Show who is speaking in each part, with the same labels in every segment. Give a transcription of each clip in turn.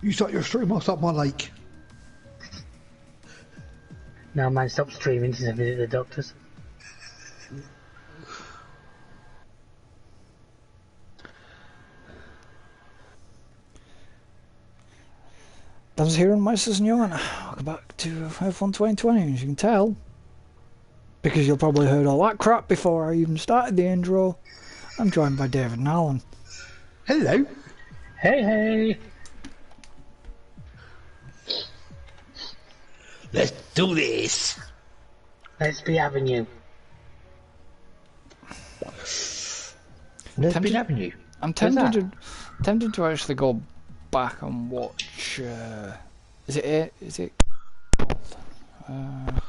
Speaker 1: You start your stream, I'll start my lake.
Speaker 2: No, man, stop streaming since I visit the doctors.
Speaker 3: Dan's here on my sister Johan. Welcome back to F1 2020, as you can tell. Because you'll probably heard all that crap before I even started the intro. I'm joined by David and Alan.
Speaker 1: Hello.
Speaker 2: Hey, hey.
Speaker 1: Let's do this.
Speaker 2: Let's be having you.
Speaker 1: Let's be having you.
Speaker 3: I'm tempted to actually go back and watch. Is it?
Speaker 2: God,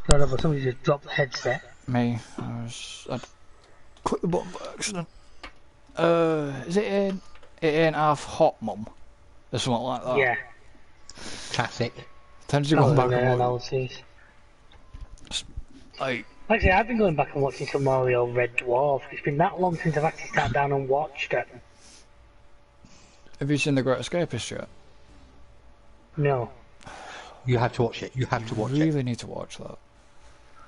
Speaker 2: but somebody just dropped the headset.
Speaker 3: Me. I'd clicked the button by accident. Is it ain't half hot, Mum? Or something like that.
Speaker 2: Yeah.
Speaker 1: Classic.
Speaker 3: Tempted to go back and watch.
Speaker 2: Actually, I've been going back and watching some Mario Red Dwarf. It's been that long since I've actually sat down and watched it.
Speaker 3: Have you seen The Great Escapist yet?
Speaker 2: No.
Speaker 1: You have to watch it. You have to watch it.
Speaker 3: You really need to watch that.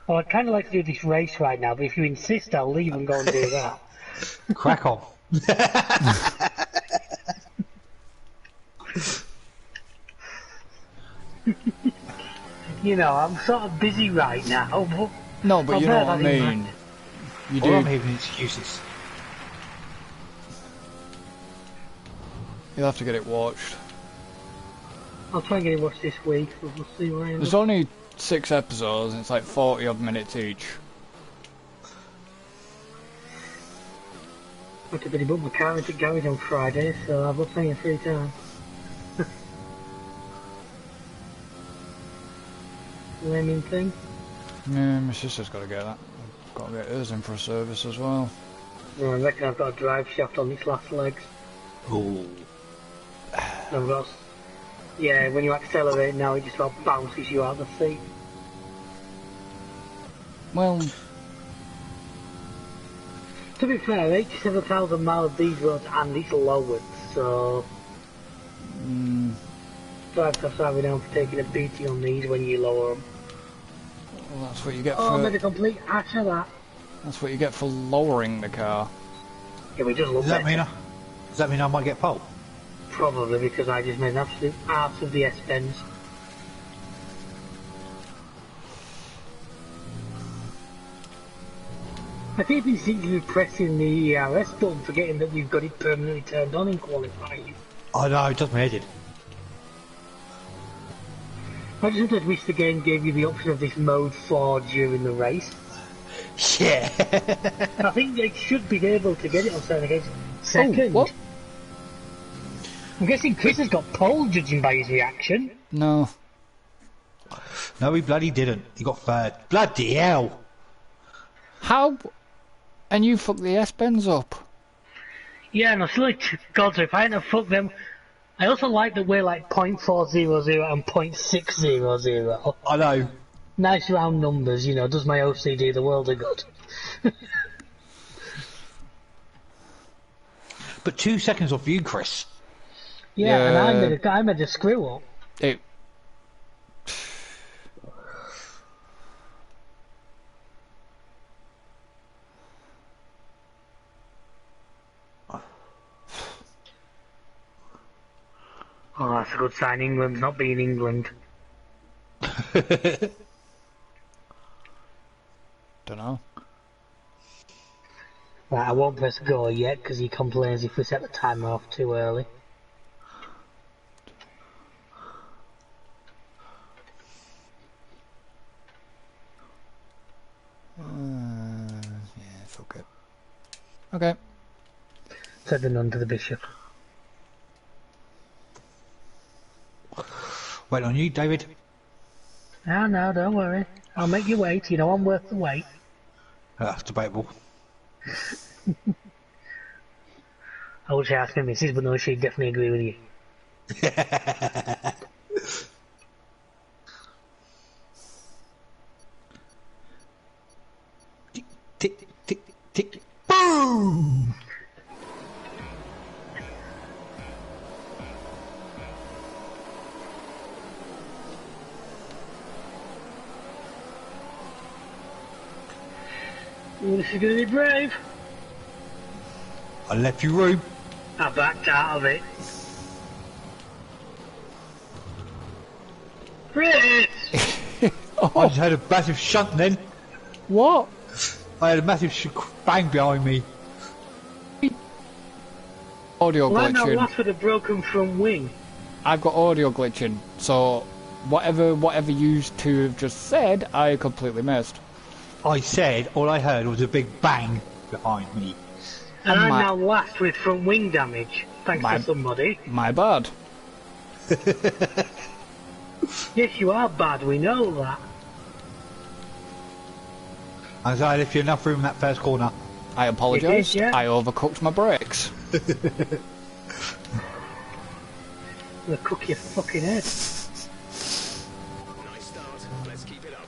Speaker 2: Well, I'd kind of like to do this race right now, but if you insist, I'll leave and go and do that.
Speaker 1: Crack on.
Speaker 2: You know, I'm sort of busy right now, but...
Speaker 3: No, but you know what I mean. You do.
Speaker 1: I'm having excuses.
Speaker 3: You'll have to get it watched.
Speaker 2: I'll try and get it watched this week, but we'll see where I end
Speaker 3: There's
Speaker 2: up.
Speaker 3: only 6 episodes, and it's like 40 odd minutes each.
Speaker 2: I have to book my car into garage on Friday, so I've got plenty of free time. Lemming thing.
Speaker 3: Yeah, my sister's got to get that. I've got to get hers in for a service as well.
Speaker 2: Well, I reckon I've got a drive shaft on these last legs.
Speaker 1: Ooh.
Speaker 2: I've got... Yeah, when you accelerate now, it just about bounces you out of the seat.
Speaker 3: Well,
Speaker 2: To be fair, 87,000 miles these roads and it's lowered, so... Drive costs are down for taking a beating on these when you lower them.
Speaker 3: well, that's what you get
Speaker 2: Oh, I
Speaker 3: for.
Speaker 2: made a complete ass of that.
Speaker 3: That's what you get for lowering the car.
Speaker 2: Yeah, we just love
Speaker 1: Does that mean I might get pole?
Speaker 2: Probably because I just made an absolute ass of the S-Bends. I keep instinctively pressing the ERS button, forgetting that we've got it permanently turned on in qualifying.
Speaker 1: I know, it does my head in.
Speaker 2: I just sometimes wish the game gave you the option of this mode 4 during the race.
Speaker 1: Yeah.
Speaker 2: I think they should be able to get it on certain occasions. Second.
Speaker 3: Oh, what?
Speaker 2: I'm guessing Chris has got pole, judging by his reaction.
Speaker 3: No.
Speaker 1: No, he bloody didn't. He got third. Bloody hell.
Speaker 3: How? And you fucked the S-Bends up.
Speaker 2: Yeah, and I still like, God, so if I hadn't fucked them... I also like that we're like .400 and .600.
Speaker 1: I know.
Speaker 2: Nice round numbers, you know, does my OCD the world of good.
Speaker 1: But 2 seconds off you, Chris.
Speaker 2: Yeah, and
Speaker 3: Yeah.
Speaker 2: I made a screw up.
Speaker 3: It.
Speaker 2: Oh, that's a good sign. England's not being England.
Speaker 3: Dunno.
Speaker 2: Right, I won't press go yet because he complains if we set the timer off too early.
Speaker 3: Yeah, fuck it. Okay.
Speaker 2: Said the nun to the bishop.
Speaker 1: Wait on you, David.
Speaker 2: Oh, no, don't worry. I'll make you wait. You know I'm worth the wait.
Speaker 1: That's debatable.
Speaker 2: I wish I asked my missus, but no, she'd definitely agree with you.
Speaker 1: Tick, tick, tick, tick. Boom!
Speaker 2: Ooh, this is going to be brave.
Speaker 1: I left you room.
Speaker 2: I backed out of it. Chris!
Speaker 1: I just had a massive shunt then.
Speaker 3: What?
Speaker 1: I had a massive bang behind me.
Speaker 3: Audio
Speaker 2: Well, I'm now
Speaker 3: glitching.
Speaker 2: last with a broken front wing.
Speaker 3: I've got audio glitching, so whatever you two have just said, I completely missed.
Speaker 1: I said, all I heard was a big bang behind me.
Speaker 2: And I'm now last with front wing damage. Thanks to somebody.
Speaker 3: My bad.
Speaker 2: Yes, you are bad, we know that.
Speaker 1: I said I left you enough room in that first corner.
Speaker 3: I apologise.
Speaker 2: Yeah.
Speaker 3: I overcooked my brakes.
Speaker 2: We'll cook your fucking head.
Speaker 4: Nice start. Let's keep it up.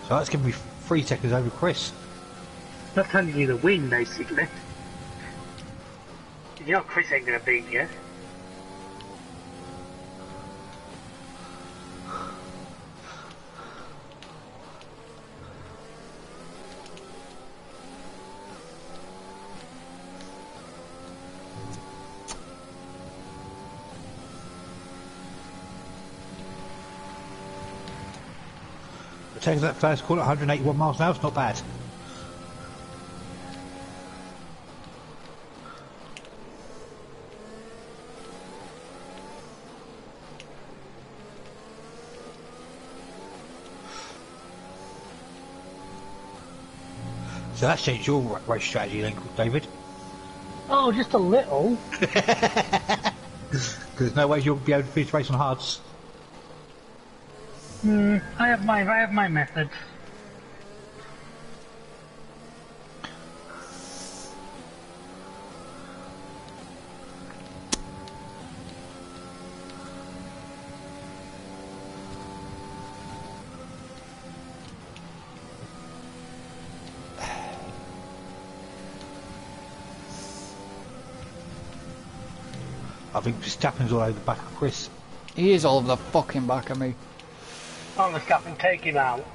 Speaker 1: So that's giving me 3 seconds over Chris.
Speaker 2: That's handing you the win, basically. You know Chris ain't gonna beat you.
Speaker 1: Taking that first corner at 181 miles an hour, it's not bad. So that's changed your race strategy then, David.
Speaker 2: Oh, just a little.
Speaker 1: Because there's no way you'll be able to finish the race on hards.
Speaker 2: I have my methods.
Speaker 1: I think Verstappen's all over the back of Chris.
Speaker 3: He is all over the fucking back of me.
Speaker 2: On the stuff and take him out.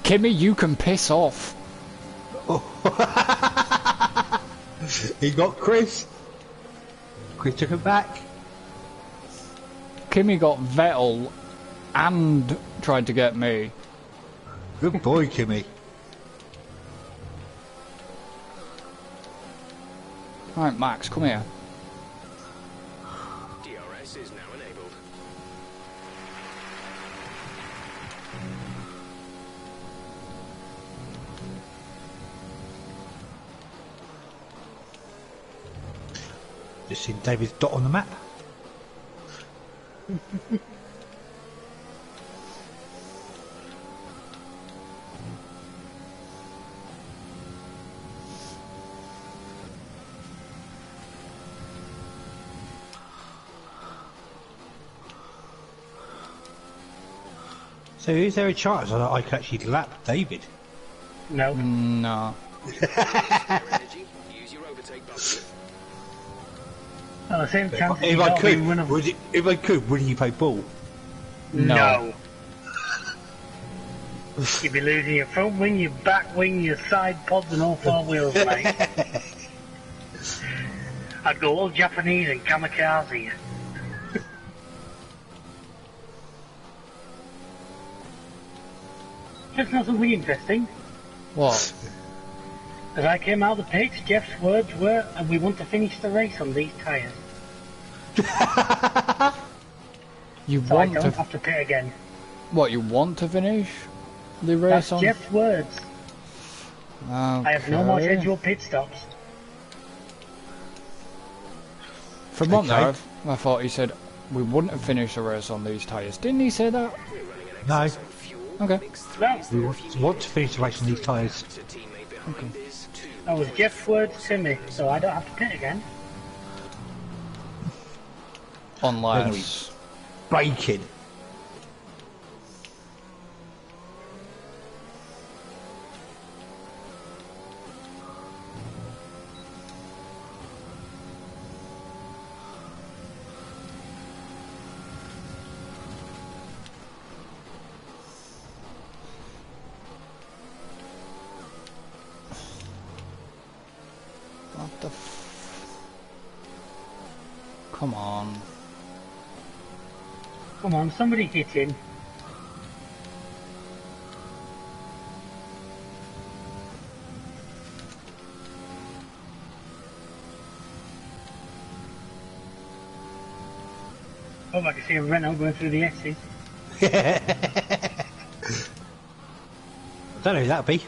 Speaker 3: Kimmy, you can piss off.
Speaker 1: He got Chris. Chris took it back.
Speaker 3: Kimmy got Vettel and tried to get me.
Speaker 1: Good boy, Kimmy.
Speaker 3: Right, Max, come here.
Speaker 4: DRS is now enabled.
Speaker 1: Just seen David's dot on the map. So is there a chance that I could actually lap David?
Speaker 2: No.
Speaker 3: No.
Speaker 4: Energy. Use your overtake button.
Speaker 2: Oh, the same chance
Speaker 1: If I could, if I could, would you play ball?
Speaker 2: No. You'd be losing your front wing, your back wing, your side pods and all 4 wheels, mate. I'd go all Japanese and kamikaze. That's not something interesting.
Speaker 3: What?
Speaker 2: As I came out of the pits, Jeff's words were, and we want to finish the race on these tyres.
Speaker 3: You
Speaker 2: So I
Speaker 3: want
Speaker 2: don't
Speaker 3: to...
Speaker 2: have to pit again.
Speaker 3: What, you want to finish the race
Speaker 2: That's
Speaker 3: on...
Speaker 2: Jeff's words.
Speaker 3: Okay.
Speaker 2: I have no more scheduled pit stops.
Speaker 3: For a moment there,
Speaker 1: Okay.
Speaker 3: I thought he said we wouldn't have finished the race on these tyres. Didn't he say that?
Speaker 1: No,
Speaker 3: Okay.
Speaker 2: No,
Speaker 1: we want to finish the race on these tyres.
Speaker 3: Okay.
Speaker 2: that was Jeff's words to me, so I don't have to pit again.
Speaker 3: Unless...
Speaker 1: Braking.
Speaker 3: the Come on.
Speaker 2: Come on, somebody hit him. Oh, I can see a Renault going through the S's.
Speaker 1: I don't know who that'd be.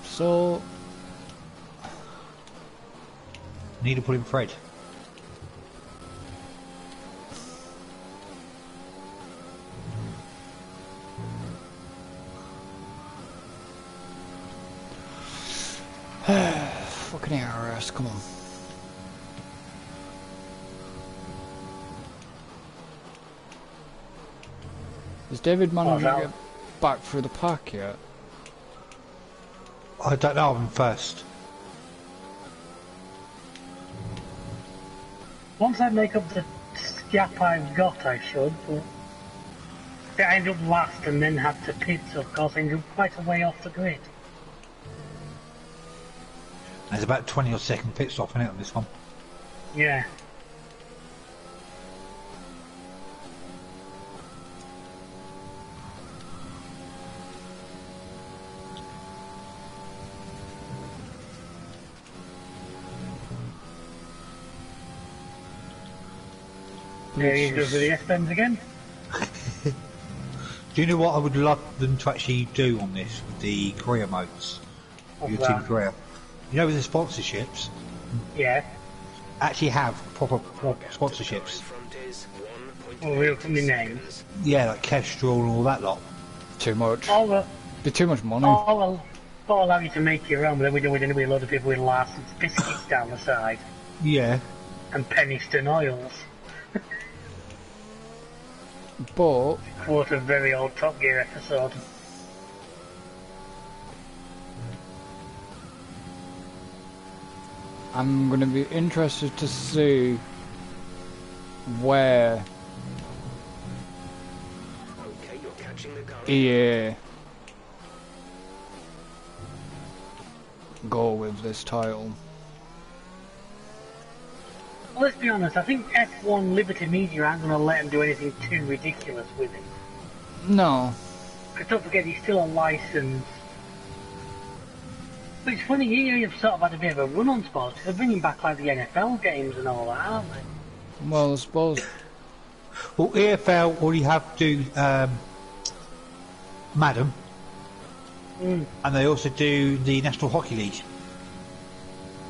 Speaker 3: So,
Speaker 1: Need to put in Fred.
Speaker 3: fucking ARS, come on. Has David managed to get back through the pack yet?
Speaker 1: I don't know, I'm first.
Speaker 2: Once I make up the gap I've got, I should, but I end up last and then have to pit, so of course I end up quite a way off the grid.
Speaker 1: There's about 20 or second pit stop in it on this one.
Speaker 2: Yeah. There he goes with the S-bends again.
Speaker 1: Do you know what I would love them to actually do on this with the career modes?
Speaker 2: What's
Speaker 1: Your
Speaker 2: that?
Speaker 1: team career. You know, with the sponsorships,
Speaker 2: Yeah.
Speaker 1: actually have proper sponsorships.
Speaker 4: Front is
Speaker 2: Well, real company names.
Speaker 4: 1.5 seconds.
Speaker 1: Yeah, like Kestrel and all that lot.
Speaker 3: Too much.
Speaker 2: Oh, well,
Speaker 3: Be too much money.
Speaker 2: I'll allow you to make your own, but then we're going to be a lot of people with Larson's biscuits down the side
Speaker 1: Yeah.
Speaker 2: and Penniston oils.
Speaker 3: But
Speaker 2: Quote a very old Top Gear episode.
Speaker 3: I'm going to be interested to see where
Speaker 4: Okay, you're catching the car.
Speaker 3: EA go with this title.
Speaker 2: Well, let's be honest, I think F1 Liberty Media aren't going to let him do anything too ridiculous with it.
Speaker 3: No.
Speaker 2: Because don't forget, he's still on license. But it's funny, EA have sort of had a bit of a run on sports. They're bringing back like the NFL games and all that, aren't they?
Speaker 3: Well, I suppose.
Speaker 1: Well, EFL already have to Madam, and they also do the National Hockey League.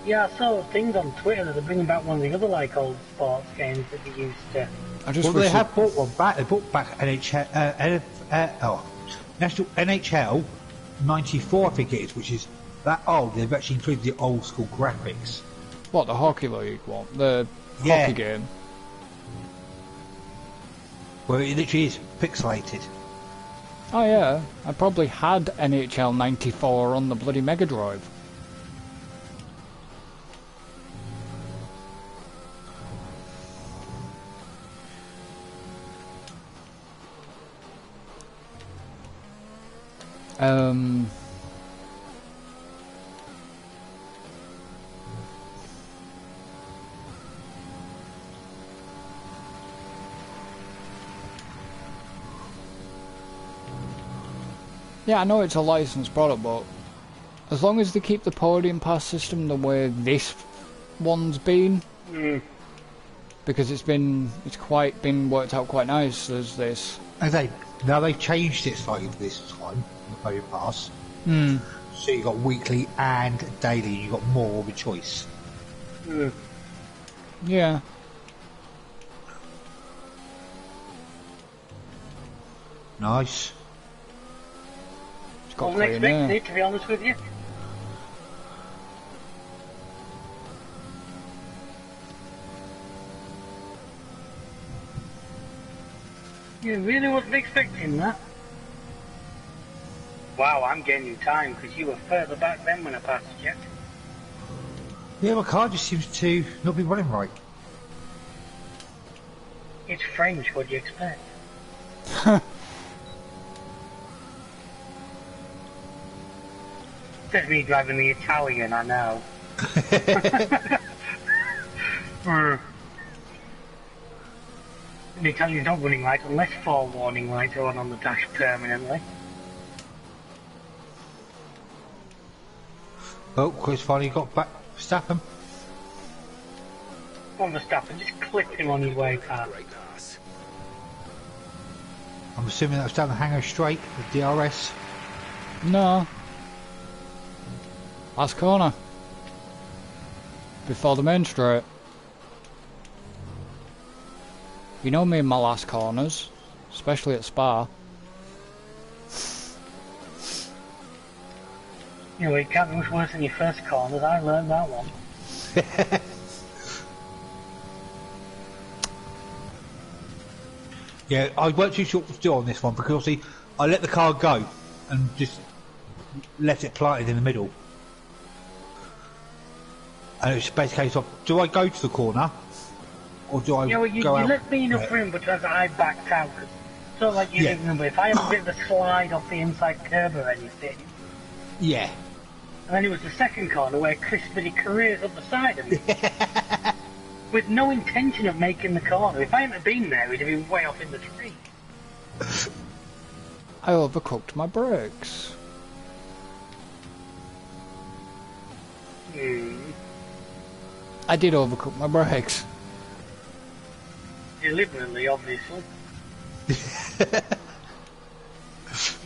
Speaker 2: Yeah, I saw things on Twitter that they're bringing back one of the other like old sports games that they used to.
Speaker 3: I just
Speaker 1: Well,
Speaker 3: wish
Speaker 1: they have brought one back. They brought back National NHL '94, I think it is, which is that old. They've actually included the old school graphics.
Speaker 3: What, the Hockey League one? The
Speaker 1: Yeah.
Speaker 3: hockey game?
Speaker 1: Where it literally is pixelated.
Speaker 3: Oh yeah, I probably had NHL 94 on the bloody Mega Drive. Yeah, I know it's a licensed product, but as long as they keep the podium pass system the way this one's been, because it's been worked out quite nice as this.
Speaker 1: Now they've changed it slightly this time, the podium pass. So you got weekly and daily. You got more of a choice.
Speaker 3: Yeah.
Speaker 1: Nice.
Speaker 3: It's got
Speaker 2: Wasn't
Speaker 3: clean
Speaker 2: expecting
Speaker 3: air.
Speaker 2: it, to be honest with you. You really wasn't expecting that. Wow, I'm gaining time because you were further back then when I passed you.
Speaker 1: Yeah, my car just seems to not be running right.
Speaker 2: It's French, what do you expect? Says me driving the Italian, I know. The Italian's not running right unless 4 warning lights are on the dash permanently.
Speaker 1: Oh, Chris finally got back. Stapham.
Speaker 2: On the stuff and just clip him on his way past.
Speaker 4: Great pass.
Speaker 1: I'm assuming that was down the hangar straight with DRS.
Speaker 3: No. Last corner. Before the main straight. You know me in my last corners, especially at Spa.
Speaker 2: You know, it can't be much worse than your first corners, I learned that one.
Speaker 1: Yeah, I weren't too sure what to do on this one because obviously I let the car go and just left it planted in the middle. And it was basically a case of, do I go to the corner or do I
Speaker 2: Yeah, well, you
Speaker 1: go out?
Speaker 2: let me enough room, but as I backed out, cause it's not like you
Speaker 1: Yeah.
Speaker 2: didn't remember. If I had a bit of a slide off the inside curb or anything,
Speaker 1: Yeah.
Speaker 2: and then it was the second corner where Chris really careers up the side of me. With no intention of making the corner. If I hadn't been there, he'd have been way off in the tree.
Speaker 3: I overcooked my brakes. I did overcook my brakes.
Speaker 2: Deliberately, obviously.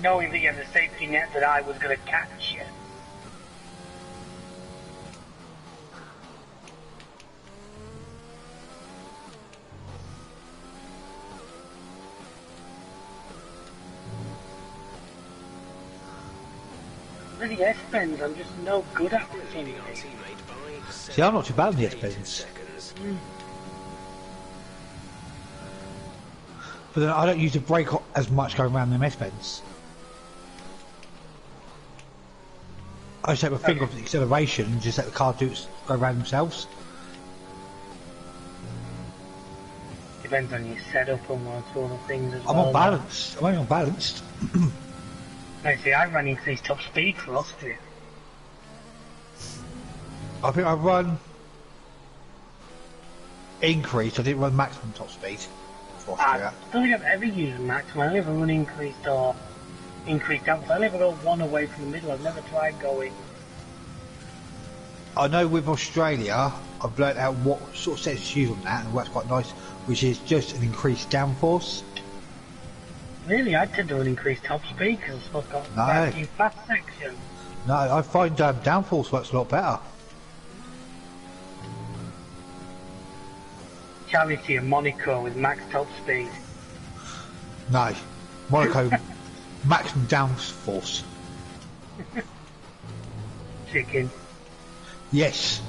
Speaker 2: Knowing that you had a safety net that I was going to catch you. Bloody S-bends, I'm just no good at it.
Speaker 4: Leading our teammate by
Speaker 1: See, I'm not too bad on the S-bends.
Speaker 4: seconds.
Speaker 1: But then I don't use the brake as much going around them S-bends. I just take my finger off the acceleration and just let the car go around themselves.
Speaker 2: Depends on your setup and what sort of things as
Speaker 1: I'm
Speaker 2: well.
Speaker 1: on balance. I'm only on balanced.
Speaker 2: I see, I ran increased top speed for Austria.
Speaker 1: I think I run increased. I didn't run maximum top speed for
Speaker 2: I
Speaker 1: Austria.
Speaker 2: don't think I've ever used maximum. I never run increased or increased down. I never go one away from the middle. I've never tried going.
Speaker 1: I know with Australia, I've learnt out what sort of settings to use on that, and it works quite nice, which is just an increased downforce.
Speaker 2: Really, I tend to run increased top speed because I've still got
Speaker 1: No.
Speaker 2: quite a few fast sections.
Speaker 1: No, I find downforce works a lot better.
Speaker 2: Charity and Monaco with max top speed.
Speaker 1: No, Monaco maximum downforce.
Speaker 2: Chicken.
Speaker 1: Yes.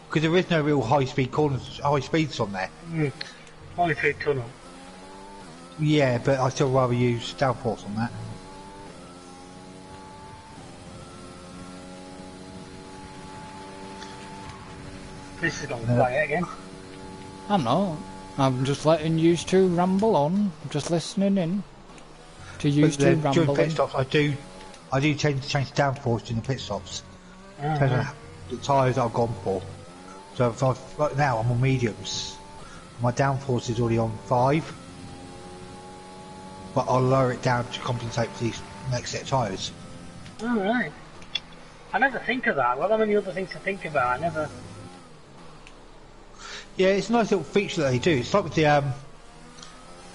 Speaker 1: Because there is no real high speeds on there.
Speaker 2: Only through tunnel.
Speaker 1: Yeah, but I still rather use downforce on that.
Speaker 2: This is going quiet again.
Speaker 3: I'm not. I'm just letting you two ramble on. Just listening in. To use
Speaker 1: But
Speaker 3: two
Speaker 1: then during
Speaker 3: ramble
Speaker 1: pit
Speaker 3: in.
Speaker 1: stops, I do change downforce during the pit stops. Depends on the tyres I've gone for. So if right now I'm on mediums. My downforce is already on 5, but I'll lower it down to compensate for these next set of tyres.
Speaker 2: Alright. I never think of that. Well, there are many other things to think about. I never.
Speaker 1: Yeah, it's a nice little feature that they do. It's like with the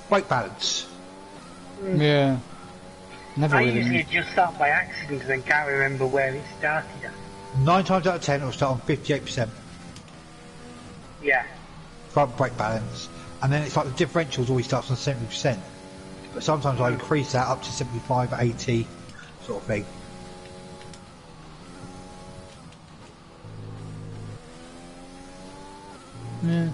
Speaker 1: brake balance.
Speaker 3: Yeah. Never
Speaker 2: I
Speaker 3: really.
Speaker 2: usually adjust that by accident and then can't remember where it started at.
Speaker 1: 9 times out of 10 it'll start on 58%.
Speaker 2: Yeah.
Speaker 1: Front brake balance, and then it's like the differentials always starts on 70%, but sometimes I increase that up to 75, 80 sort of thing.
Speaker 3: Yeah.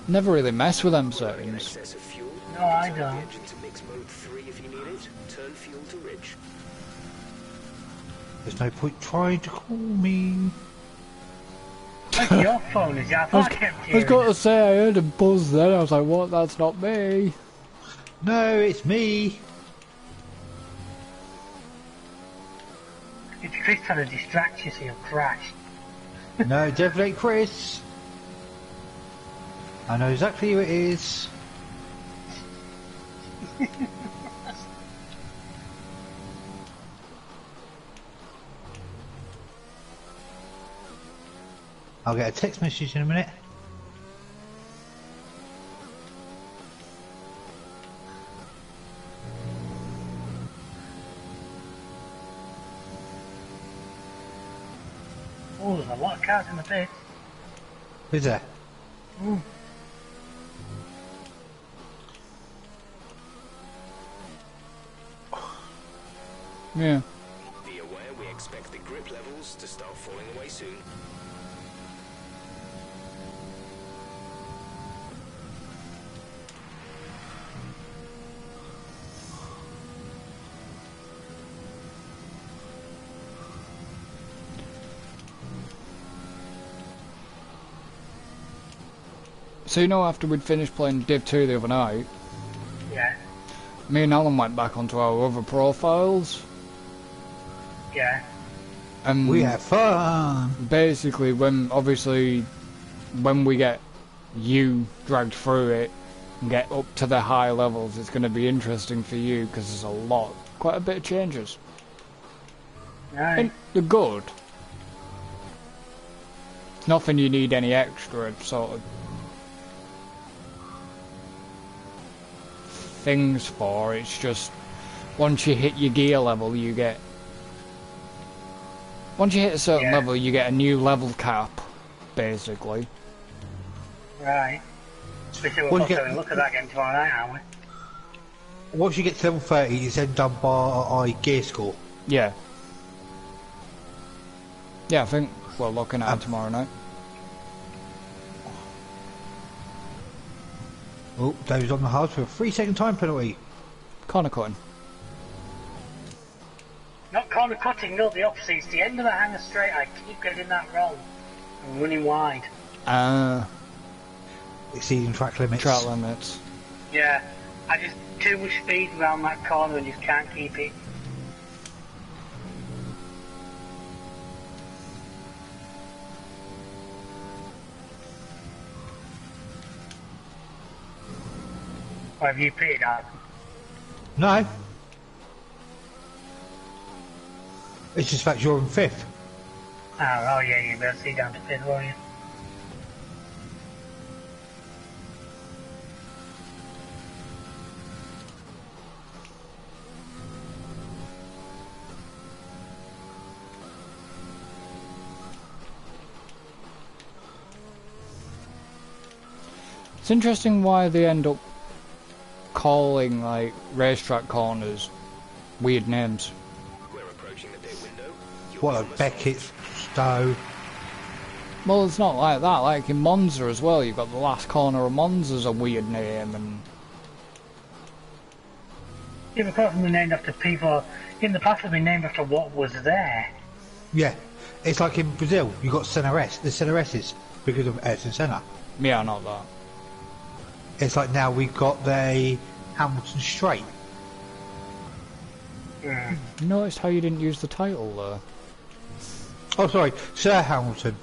Speaker 3: Never really mess with them
Speaker 4: In
Speaker 3: settings.
Speaker 4: excess of fuel,
Speaker 2: No, I
Speaker 4: turn the
Speaker 2: don't.
Speaker 4: engine to mix mode 3 if you need it. Turn fuel to rich.
Speaker 1: There's no point trying to call me.
Speaker 2: That's your phone, is it? I thought I kept
Speaker 3: I was
Speaker 2: hearing
Speaker 3: going
Speaker 2: it.
Speaker 3: to say I heard a buzz then. I was like, what? That's not me.
Speaker 1: No, it's me.
Speaker 2: It's Chris trying to distract you so you'll crash.
Speaker 1: No, definitely ain't Chris. I know exactly who it is. I'll get a text message in a minute.
Speaker 2: Oh, there's a lot of cars in the pit.
Speaker 1: Who's there?
Speaker 2: Mm.
Speaker 3: Yeah.
Speaker 4: Be aware we expect the grip levels to start falling away soon.
Speaker 3: So you know, after we'd finished playing Div 2 the other night,
Speaker 2: Yeah,
Speaker 3: me and Alan went back onto our other profiles,
Speaker 2: yeah.
Speaker 3: and
Speaker 1: We have fun.
Speaker 3: basically when we get you dragged through it and get up to the high levels, it's going to be interesting for you because there's quite a bit of changes.
Speaker 2: Right.
Speaker 3: And they're good. Nothing you need any extra sort of things for. It's just once you hit your gear level, once you hit a certain
Speaker 2: Yeah.
Speaker 3: level, you get a new level cap, basically.
Speaker 2: Right. We say we're
Speaker 1: Well,
Speaker 2: supposed
Speaker 1: you
Speaker 2: to
Speaker 1: get-
Speaker 2: have a look at that again tomorrow night, aren't we?
Speaker 1: Once you get to level 30, it's then done by gear score.
Speaker 3: Yeah. Yeah, I think we're looking at it tomorrow night.
Speaker 1: Oh, Dave's on the hard for a 3-second time penalty.
Speaker 3: Corner cutting.
Speaker 2: Not corner cutting, no, the opposite. It's the end of the hanger straight. I keep getting that wrong. I'm running wide.
Speaker 1: Exceeding track limits.
Speaker 3: Track limits.
Speaker 2: Yeah. I just too much speed around that corner and just can't keep it. Or have you pitted out?
Speaker 1: No. It's just the fact you're in 5th.
Speaker 2: Oh yeah, you better see down to pit, won't you?
Speaker 3: It's interesting why they end up calling like racetrack corners weird names.
Speaker 4: We're approaching the pit window. You'll
Speaker 1: What,
Speaker 4: come
Speaker 1: like
Speaker 4: as
Speaker 1: Beckett, Stowe.
Speaker 3: Well, it's not like that. Like in Monza as well, you've got the last corner of Monza's a weird name, and
Speaker 2: Yeah, but apart from being named after people, in the past have been named after what was there.
Speaker 1: Yeah. It's like in Brazil, you got Senna-S, the Senna-S's, because of Ayrton Senna.
Speaker 3: yeah, not that.
Speaker 1: It's like now we've got the Hamilton Straight.
Speaker 2: Mm.
Speaker 3: You noticed how you didn't use the title there?
Speaker 1: Oh, sorry, Sir Hamilton.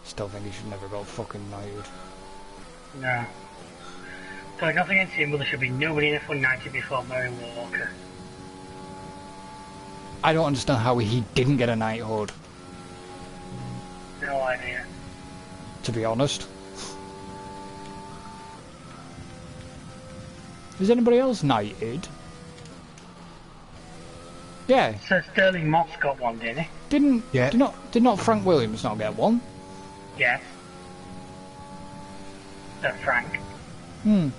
Speaker 3: Still think he should never got fucking knighted.
Speaker 2: No. So nothing against him, but there should be nobody in F1 90 before Murray Walker.
Speaker 3: I don't understand how he didn't get a knighthood,
Speaker 2: No idea.
Speaker 3: to be honest. Is anybody else knighted? Yeah,
Speaker 2: So Sterling Moss got one, didn't he?
Speaker 1: Yeah.
Speaker 3: did not Frank Williams not get one?
Speaker 2: Yes. Frank.
Speaker 3: Hmm.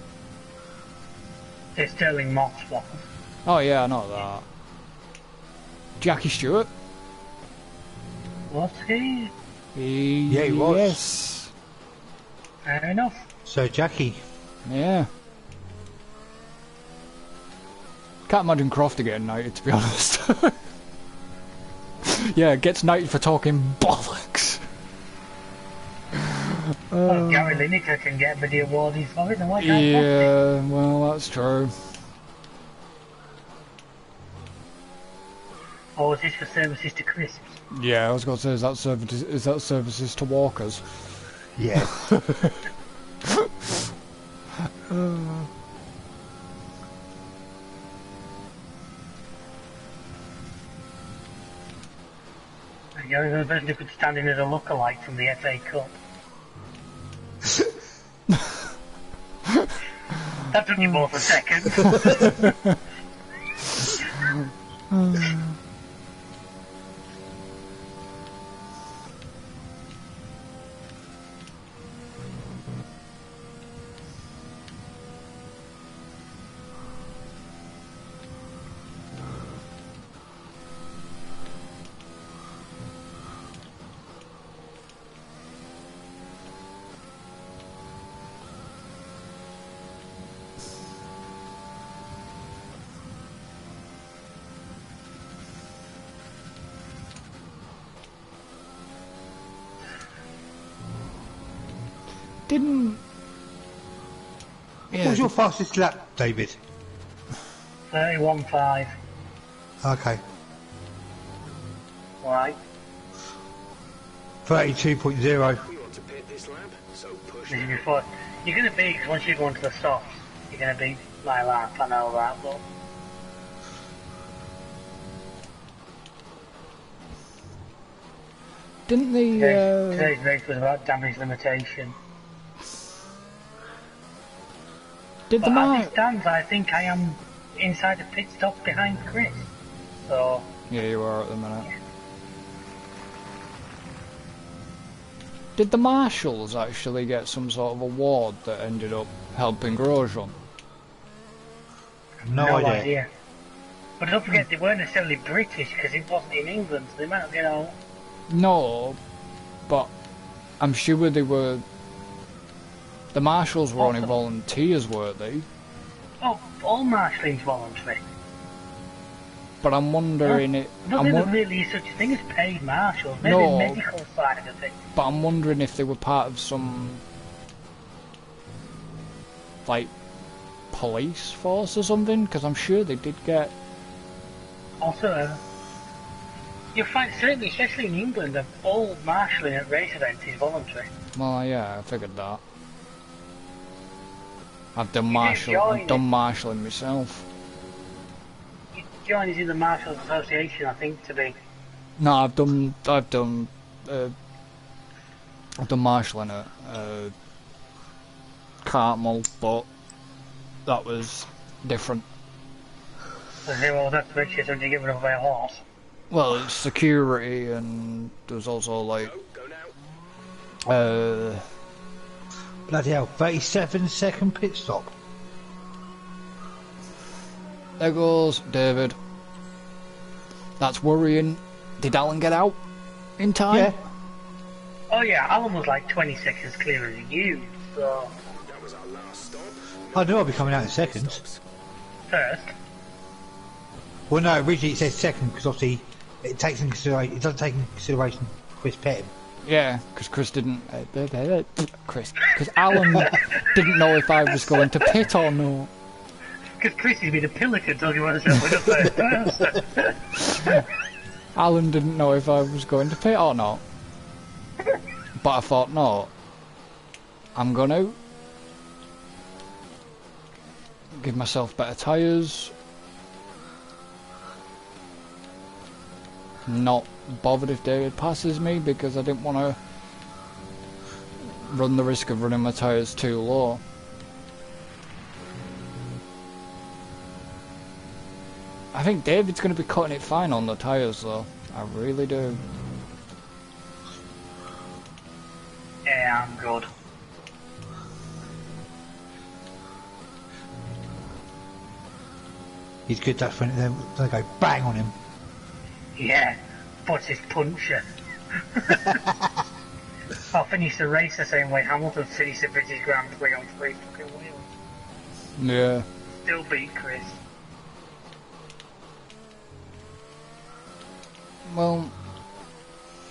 Speaker 2: So Sterling Moss one.
Speaker 3: Oh yeah, I know that. Jackie Stewart?
Speaker 2: Was he?
Speaker 1: Yeah, he was.
Speaker 3: Yes.
Speaker 2: Fair enough.
Speaker 1: So, Jackie.
Speaker 3: Yeah. Can't imagine Crofty getting knighted, to be honest. Yeah, gets knighted for talking bollocks.
Speaker 2: Well, Gary Lineker can get the awardees for it, then why can't Crofty?
Speaker 3: Yeah, well, that's true.
Speaker 2: Or was this for services to crisps?
Speaker 3: Yeah, I was going to say, is that services to walkers?
Speaker 1: Yeah.
Speaker 2: You're the person who could stand in as a lookalike from the FA Cup. That took you both a second.
Speaker 3: Didn't... Yeah,
Speaker 1: What was your fastest lap, David?
Speaker 2: 31.5.
Speaker 1: Okay.
Speaker 2: Right.
Speaker 1: 32.0.
Speaker 4: We want to pit this lap, so push.
Speaker 2: This is before. You're going to be, because once you go into the softs, you're going to be my lap, I know that, but...
Speaker 3: Didn't the...
Speaker 2: Today's race was about damage limitation.
Speaker 3: Did the
Speaker 2: But as it stands, I think I am inside the pit stop behind Chris. So...
Speaker 3: Yeah, you are at the minute. Did the marshals actually get some sort of award that ended up helping Grosjean?
Speaker 1: No idea.
Speaker 2: But don't forget, they weren't necessarily British because it wasn't in England. So they might, you know.
Speaker 3: No, but I'm sure they were. The marshals were only volunteers, weren't they?
Speaker 2: Oh, all marshalling's voluntary.
Speaker 3: But I'm wondering it.
Speaker 2: I don't think there really is such a thing as paid marshals. Maybe
Speaker 3: No.
Speaker 2: medical side of it.
Speaker 3: But I'm wondering if they were part of some like police force or something, because I'm sure they did get.
Speaker 2: Also, you'll find, certainly, especially in England, that all marshalling at race events is voluntary.
Speaker 3: Well, yeah, I figured that. I've done marshalling myself.
Speaker 2: You join us in the Marshals Association, I think, to be.
Speaker 3: No, I've done marshalling at Cartmel, but that was different.
Speaker 2: Well, that's the picture, so did you get rid of a horse?
Speaker 3: Well, it's security, and there's also like
Speaker 1: Bloody hell, 37-second pit stop.
Speaker 3: there goes David. That's worrying. Did Alan get out in time?
Speaker 1: Yeah.
Speaker 2: Oh yeah, Alan was like 20 seconds clearer than you, so...
Speaker 4: That was our last stop.
Speaker 1: I knew I'd be coming out in second.
Speaker 2: First.
Speaker 1: Well, no, originally it says second because obviously it takes in consideration. It doesn't take in consideration Chris Pettin.
Speaker 3: Yeah, because Chris didn't. Because Alan didn't know if I was going to pit or not.
Speaker 2: Because Chris has been a pelican talking about himself.
Speaker 3: Alan didn't know if I was going to pit or not. But I thought, no, I'm gonna give myself better tyres. Not bothered if David passes me because I didn't want to run the risk of running my tyres too low. I think David's going to be cutting it fine on the tyres though. I really do.
Speaker 2: Yeah, I'm good.
Speaker 1: He's good. That's when they go bang on him.
Speaker 2: Yeah, what's his puncher? I'll finish the race the same way Hamilton finished the British Grand Prix on 3 fucking wheels.
Speaker 3: Yeah.
Speaker 2: Still beat Chris.
Speaker 3: Well,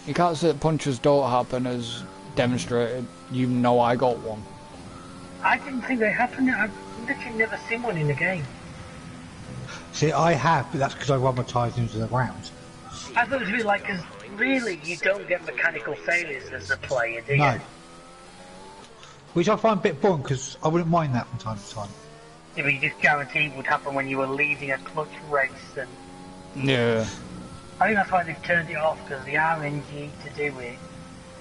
Speaker 3: you can't say that punches don't happen as demonstrated. You know I got one.
Speaker 2: I didn't think they happened. I've literally never seen one in the game.
Speaker 1: See, I have, but that's because I run my tyres into the ground.
Speaker 2: I thought it was a bit like, because really you don't get mechanical failures as a player, do you?
Speaker 1: No. Which I find a bit boring, because I wouldn't mind that from time to time.
Speaker 2: Yeah, but you just guarantee would happen when you were leading a clutch race. And
Speaker 3: Yeah.
Speaker 2: I think that's why they've turned it off, because the RNG to do it.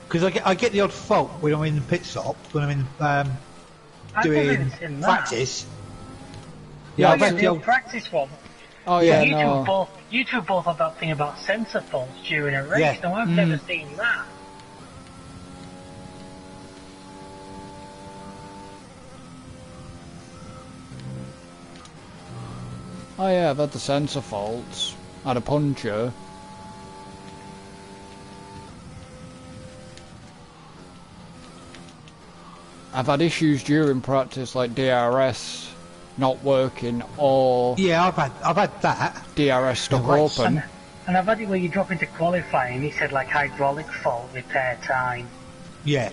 Speaker 1: Because I get the odd fault when I'm in the pit stop, when I'm in
Speaker 2: I've never
Speaker 1: doing
Speaker 2: even seen that.
Speaker 1: practice.
Speaker 2: Yeah,
Speaker 1: I've had
Speaker 2: the old practice one.
Speaker 3: Oh yeah,
Speaker 2: you
Speaker 3: no.
Speaker 2: You two both have that thing about sensor faults during a race.
Speaker 1: Yeah.
Speaker 2: Now I've never seen that.
Speaker 3: Oh yeah, I've had the sensor faults. Had a puncture. I've had issues during practice like DRS not working or
Speaker 1: Yeah, I've had that.
Speaker 3: DRS stuck
Speaker 1: The race.
Speaker 3: open.
Speaker 2: And I've had it where you drop into qualifying, he said like hydraulic fault, repair time.
Speaker 1: Yeah.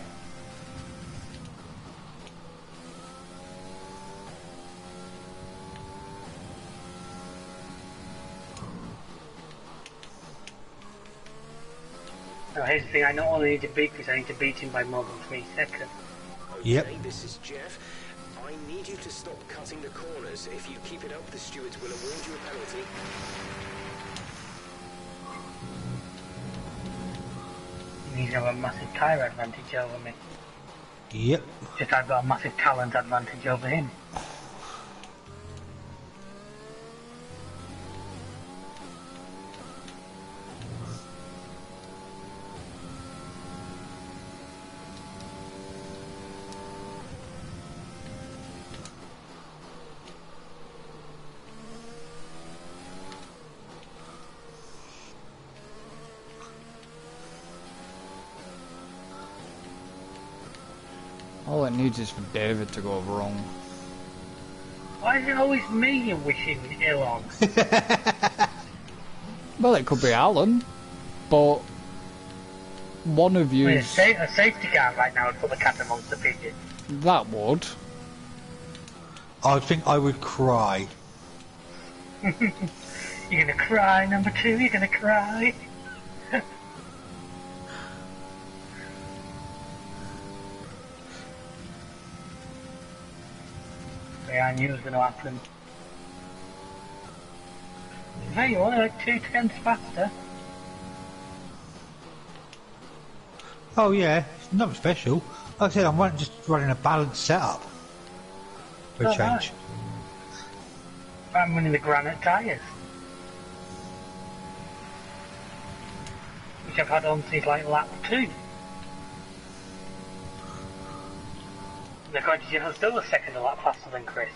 Speaker 2: Now here's the thing, I not only need to beat Chris, I need to beat him by more than 3 seconds.
Speaker 4: Okay,
Speaker 1: Yep.
Speaker 4: this is Jeff. I need you to stop cutting the corners. If you keep it up, the stewards will award you a penalty.
Speaker 2: He's got a massive tyre advantage over me.
Speaker 1: Yep.
Speaker 2: Just I've got a massive talent advantage over him.
Speaker 3: All it needs is for David to go wrong.
Speaker 2: Why is it always me you're wishing ill on?
Speaker 3: Well, it could be Alan, but one of you.
Speaker 2: I mean, a safety car right now would put the cat amongst the pigeons.
Speaker 3: That would.
Speaker 1: I think I would cry.
Speaker 2: You're gonna cry, number 2, you're gonna cry. Yeah, I knew it was gonna happen. Hey, you're only like 2/10 faster.
Speaker 1: Oh yeah, it's nothing special. Like I said, I'm just running a balanced setup. For a
Speaker 2: Oh,
Speaker 1: change.
Speaker 2: I'm running the granite tyres. Which I've had on since like lap 2. And according to you, I'm still a second a lap faster than Chris.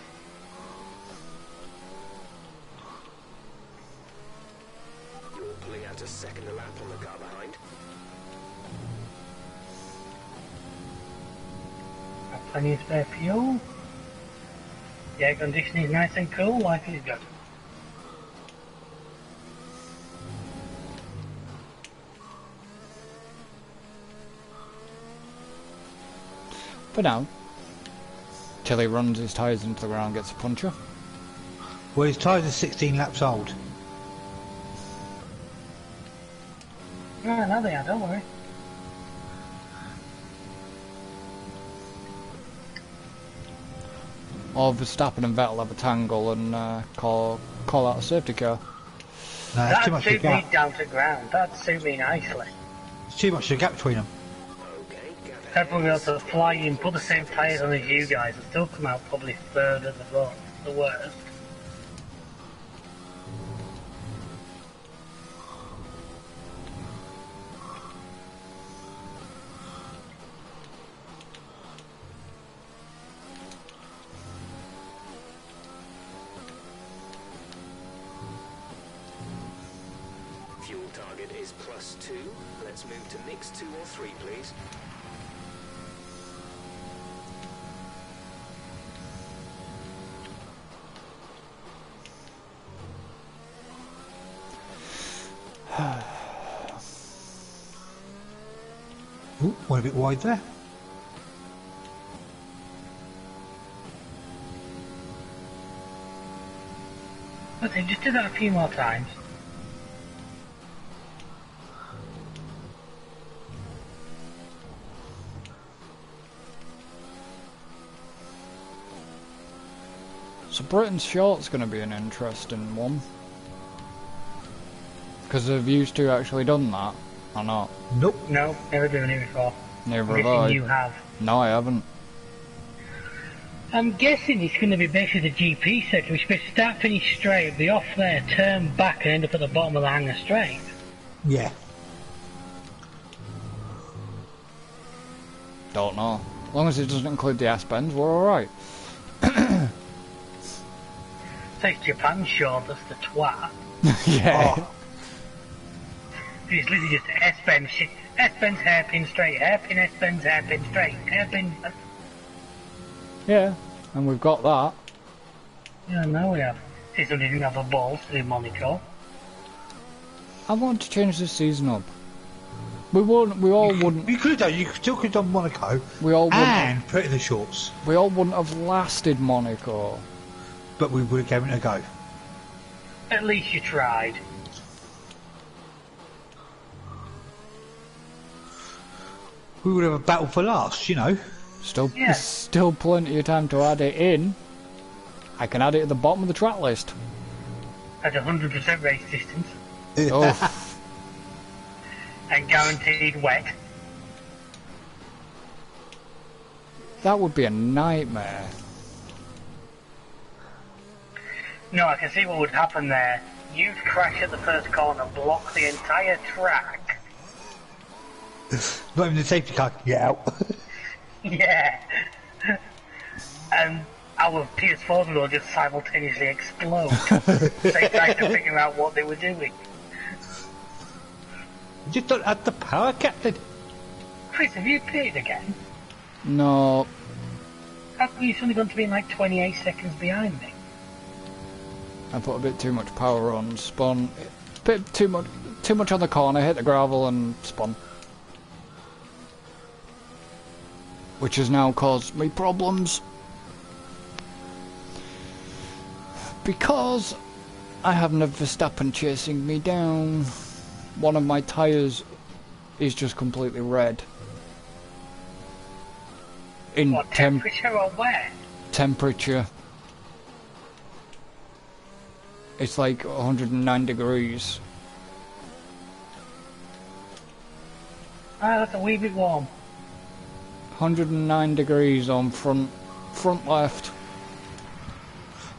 Speaker 4: You're pulling out a second a lap on the car behind.
Speaker 2: Got plenty of spare fuel. The air conditioning is nice and cool, life is good.
Speaker 3: For now. Till he runs his tyres into the ground and gets a puncture.
Speaker 1: Well, his tyres are 16 laps old.
Speaker 2: No, no they are, don't worry.
Speaker 3: Or Verstappen and Vettel have a tangle and call out a safety car.
Speaker 1: No, there's too
Speaker 2: That'd
Speaker 1: much of a
Speaker 2: suit me
Speaker 1: gap.
Speaker 2: down to ground. That'd suit me nicely.
Speaker 1: There's too much of a gap between them.
Speaker 4: Okay, gather.
Speaker 2: I'd probably be able to fly in, put the same tyres on as you guys, and still come out probably third at the worst.
Speaker 4: Fuel target is +2. Let's move to mix 2 or 3, please.
Speaker 1: Ooh, went a bit wide there.
Speaker 2: Okay, just do that a few more times.
Speaker 3: So Britain's short's going to be an interesting one. Because have you two actually done that, or not?
Speaker 1: Nope.
Speaker 2: No, never done it before.
Speaker 3: Never
Speaker 2: I'm
Speaker 3: have I.
Speaker 2: guessing you have.
Speaker 3: No, I haven't.
Speaker 2: I'm guessing it's going to be basically the GP sector, which should be start, finish straight, be off there, turn back and end up at the bottom of the hangar straight.
Speaker 1: Yeah.
Speaker 3: Don't know. As long as it doesn't include the S-bends, we're alright.
Speaker 2: So it's Japan's short, that's the twat.
Speaker 3: Yeah.
Speaker 1: Oh,
Speaker 2: It's literally just S-bend shit. S-bend's hairpin straight, hairpin S-bend's hairpin straight, hairpin...
Speaker 3: Yeah, and we've got that.
Speaker 2: Yeah, no we have. See, somebody didn't have a ball to do Monaco.
Speaker 3: I want to change this season up. We all wouldn't.
Speaker 1: you could have done. You still could have done Monaco
Speaker 3: We all wouldn't.
Speaker 1: and put in the shorts,
Speaker 3: We all wouldn't have lasted Monaco.
Speaker 1: but we would have given it a go.
Speaker 2: At least you tried.
Speaker 1: We would have a battle for last, you know.
Speaker 3: Still,
Speaker 2: Yeah.
Speaker 3: still plenty of time to add it in. I can add it at the bottom of the track list.
Speaker 2: At 100% race distance.
Speaker 3: Oh,
Speaker 2: And guaranteed wet.
Speaker 3: that would be a nightmare.
Speaker 2: No, I can see what would happen there. You'd crash at the first corner, block the entire track.
Speaker 1: Not even the safety car can get out.
Speaker 2: Yeah. And our PS4s will just simultaneously explode. They tried to figure out what they were doing.
Speaker 1: You just don't have the power, Captain.
Speaker 2: Chris, have you pitted again?
Speaker 3: No,
Speaker 2: How come you've only going to be like 28 seconds behind me?
Speaker 3: I put a bit too much power on, spun. A bit too much on the corner, hit the gravel and spun. Which has now caused me problems. Because I have a Verstappen chasing me down. One of my tyres is just completely red. In
Speaker 2: What, temperature or where?
Speaker 3: temperature. It's like 109 degrees.
Speaker 2: Ah, that's a wee bit warm.
Speaker 3: 109 degrees on front left.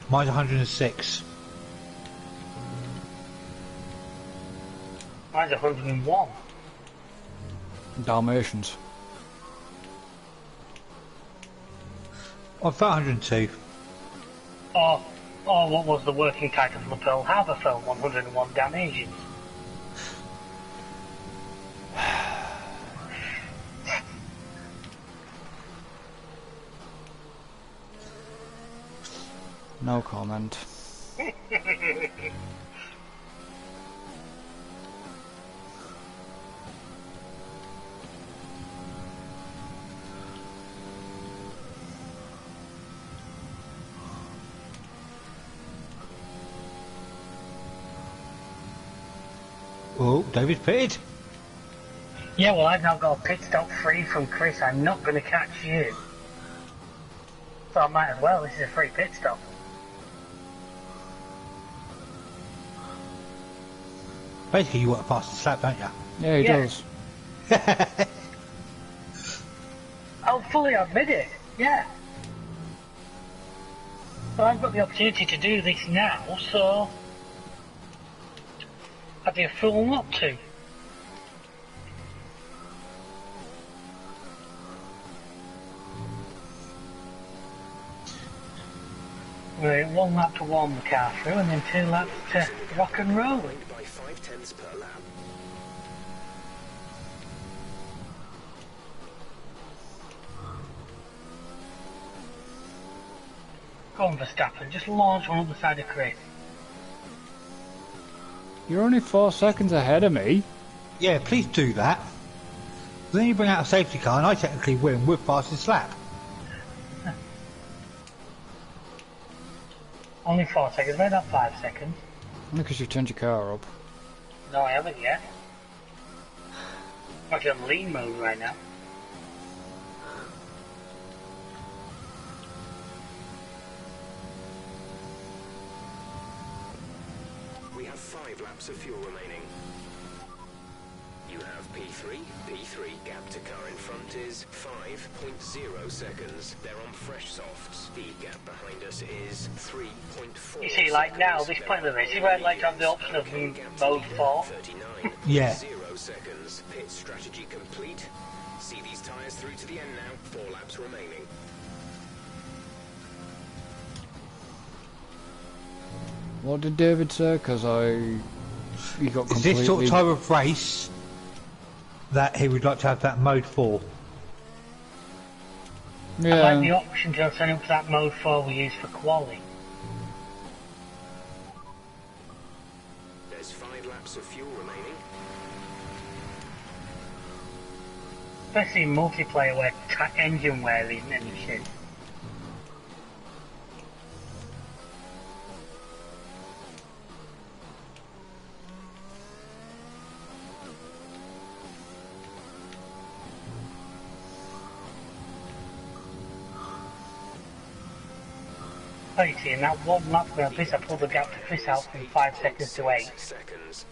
Speaker 1: Mine's 106.
Speaker 2: Mine's 101.
Speaker 3: Dalmatians.
Speaker 1: I felt 102.
Speaker 2: Or what was the working title for the Pearl Harbor film, 101 Dalmatians?
Speaker 3: No comment.
Speaker 1: Oh, David pitted.
Speaker 2: Yeah, well, I've now got a pit stop free from Chris. I'm not going to catch you. So I might as well. This is a free pit stop.
Speaker 1: Basically, you want to pass the slap, don't you?
Speaker 3: Yeah, he
Speaker 2: Yeah.
Speaker 3: does.
Speaker 2: I'll fully admit it. Yeah. But I've got the opportunity to do this now, so I'd be a fool not to. Right, 1 lap to warm the car through, and then 2 laps to rock and roll.
Speaker 4: By 0.5 per lap.
Speaker 2: Go on, Verstappen, just launch one up the side of Chris.
Speaker 3: You're only 4 seconds ahead of me.
Speaker 1: Yeah, please do that. Then you bring out a safety car and I technically win with fastest lap.
Speaker 2: Only 4 seconds, maybe not 5 seconds.
Speaker 3: Only because you've turned your car up.
Speaker 2: No, I haven't yet. I'm actually on lean mode right now.
Speaker 4: We have 5 laps of fuel remaining. You have P3. P3 gap to car in front is 5.0 seconds. They're on fresh softs. The gap behind us is 3.4.
Speaker 2: You see, like now, this point of the race, you might like to have the option of mode 4.
Speaker 4: 39.
Speaker 1: Yeah.
Speaker 4: 0 seconds. Pit strategy complete. See these tyres through to the end now. 4 laps remaining.
Speaker 3: What did David say? Because he got completely...
Speaker 1: Is this sort of type of race that he would like to have that mode 4?
Speaker 3: Yeah.
Speaker 2: I like the option to turn up to that mode 4 we use for quali.
Speaker 4: There's 5 laps of fuel remaining.
Speaker 2: Especially in multiplayer where engine wear isn't any shit. Oh, you see, in that one lap where I pulled the gap to Chris out from 5 seconds to 8.
Speaker 4: Seconds.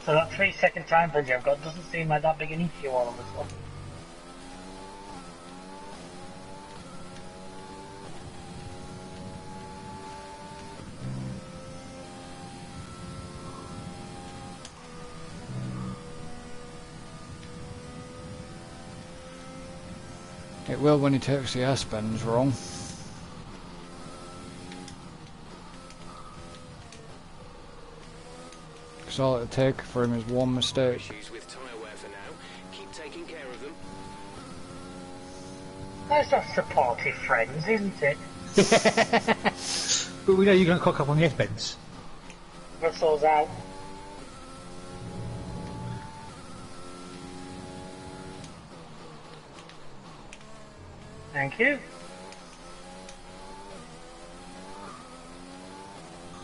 Speaker 2: So that 3 second time penalty I've got doesn't seem like that big an issue all of a sudden.
Speaker 3: It will when he takes the S-bends wrong. Because all it'll take for him is one mistake.
Speaker 4: Issues with tyre wear for now. Keep taking care of them.
Speaker 2: That's not supportive friends, isn't it?
Speaker 1: But we know you're going to cock up on the S-bends.
Speaker 2: Russell's out. Thank you.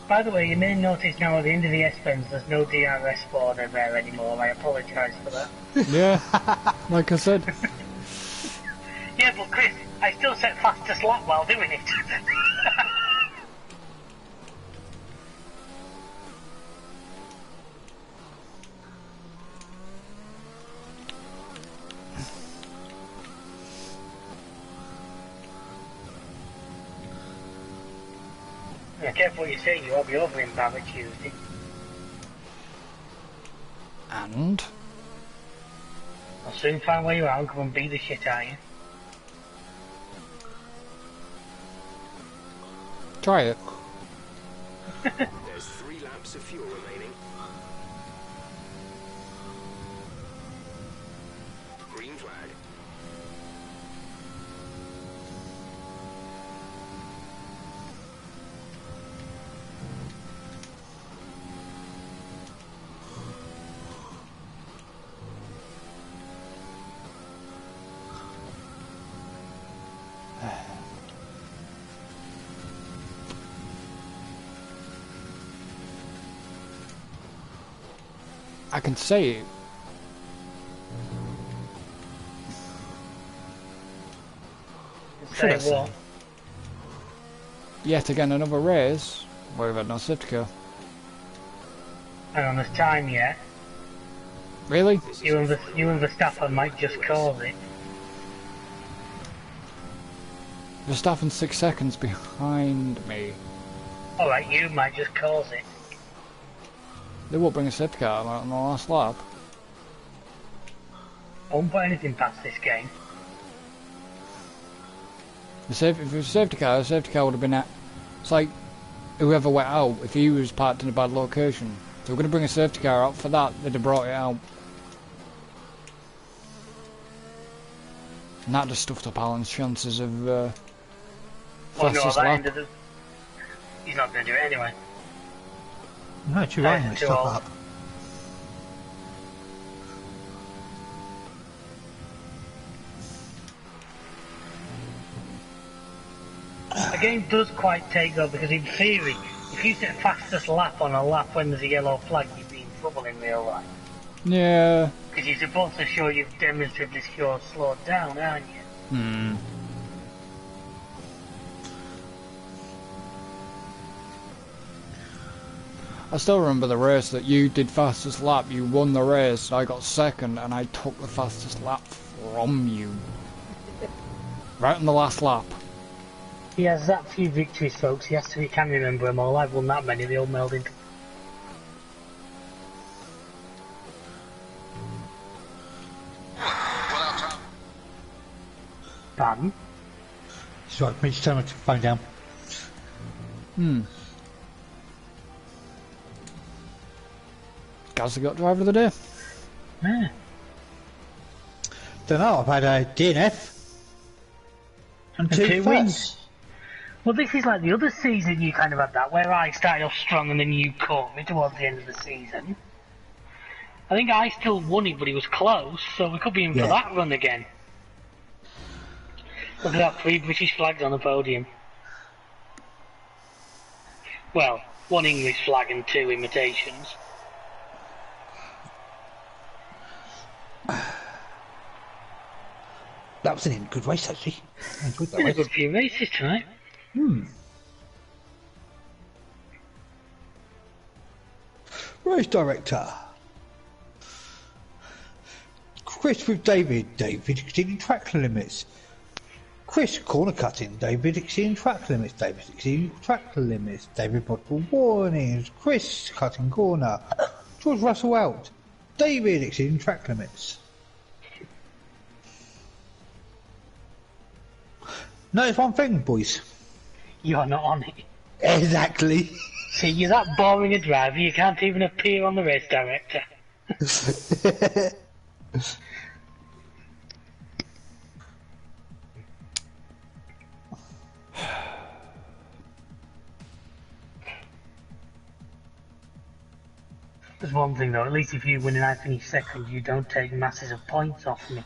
Speaker 2: By the way, you may notice now at the end of the S-bends there's no DRS border there anymore. I apologise for that.
Speaker 3: Yeah, like I said.
Speaker 2: Yeah, but Chris, I still set fastest lap while doing it. Yeah, careful what you say, you won't be over in Barrett Tuesday.
Speaker 3: And?
Speaker 2: I'll soon find where you are and come and beat the shit out of you.
Speaker 3: Try it.
Speaker 4: There's 3 laps of fuel remaining. Green flag.
Speaker 3: I can say it. Should I
Speaker 2: Say what?
Speaker 3: say? Yet again another race where we've had no safety car.
Speaker 2: Hang on, there's time yet.
Speaker 3: Really?
Speaker 2: You and Verstappen might just cause it.
Speaker 3: Verstappen 6 seconds behind me.
Speaker 2: Alright, you might just cause it.
Speaker 3: They won't bring a safety car out on the last lap.
Speaker 2: I won't put anything past this game.
Speaker 3: If it was a safety car, the safety car would have been at... It's like whoever went out, if he was parked in a bad location. If they were going to bring a safety car out for that, they'd have brought it out. And that just stuffed up Alan's chances of fastest lap.
Speaker 2: He's not going to do it anyway.
Speaker 1: No, too right,
Speaker 2: Too
Speaker 1: stop
Speaker 2: old.
Speaker 1: up.
Speaker 2: The game does quite take though, because in theory, if you set fastest lap on a lap when there's a yellow flag, you'd be in trouble in real life.
Speaker 3: Yeah.
Speaker 2: Because you're supposed to show you've demonstrably slowed down, aren't you?
Speaker 3: Hmm. I still remember the race that you did fastest lap. You won the race. I got second, and I took the fastest lap from you. Right on the last lap.
Speaker 2: He has that few victories, folks. He can remember them all. I've won that many. They all meld into. Pardon?
Speaker 1: It's right, me just turn my phone down.
Speaker 3: Hmm. Guys, the got driver of the day.
Speaker 2: Yeah.
Speaker 1: Don't know, I've had a DNF. And two
Speaker 2: wins. Well, this is like the other season you kind of had that, where I started off strong and then you caught me towards the end of the season. I think I still won it, but it was close, so we could be in for that run again. Look at that, 3 British flags on the podium. Well, 1 English flag and 2 imitations.
Speaker 1: That was a good race, actually. I enjoyed that
Speaker 2: Been a
Speaker 1: race.
Speaker 2: good few races tonight.
Speaker 1: Race director. Chris with David. David exceeding track limits. Chris corner cutting. David exceeding track limits. David exceeding track limits. David multiple warnings. Chris cutting corner. George Russell out. David exceeding track limits. Notice one thing, boys.
Speaker 2: You're not on it.
Speaker 1: Exactly.
Speaker 2: See, you're that boring a driver, you can't even appear on the race director. There's one thing though, at least if you win and I finish second, you don't take masses of points off me.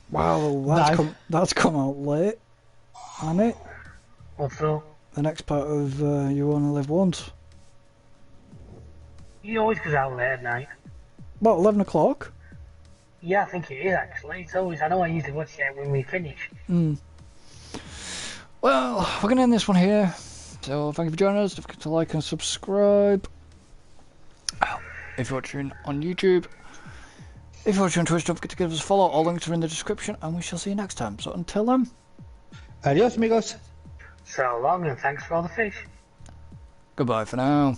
Speaker 3: Wow, that's come out late, hasn't it?
Speaker 2: What's up?
Speaker 3: The next part of You Only Live Once.
Speaker 2: He always goes out late at night.
Speaker 3: What, 11 o'clock?
Speaker 2: Yeah, I think it is actually. It's always, I know I usually watch it when we finish.
Speaker 3: Well, we're going to end this one here. So thank you for joining us. Don't forget to like and subscribe. If you're watching on YouTube. If you're watching on Twitch, don't forget to give us a follow. All links are in the description, and we shall see you next time. So until then.
Speaker 1: Adios, amigos.
Speaker 2: So long and thanks for all the fish.
Speaker 3: Goodbye for now.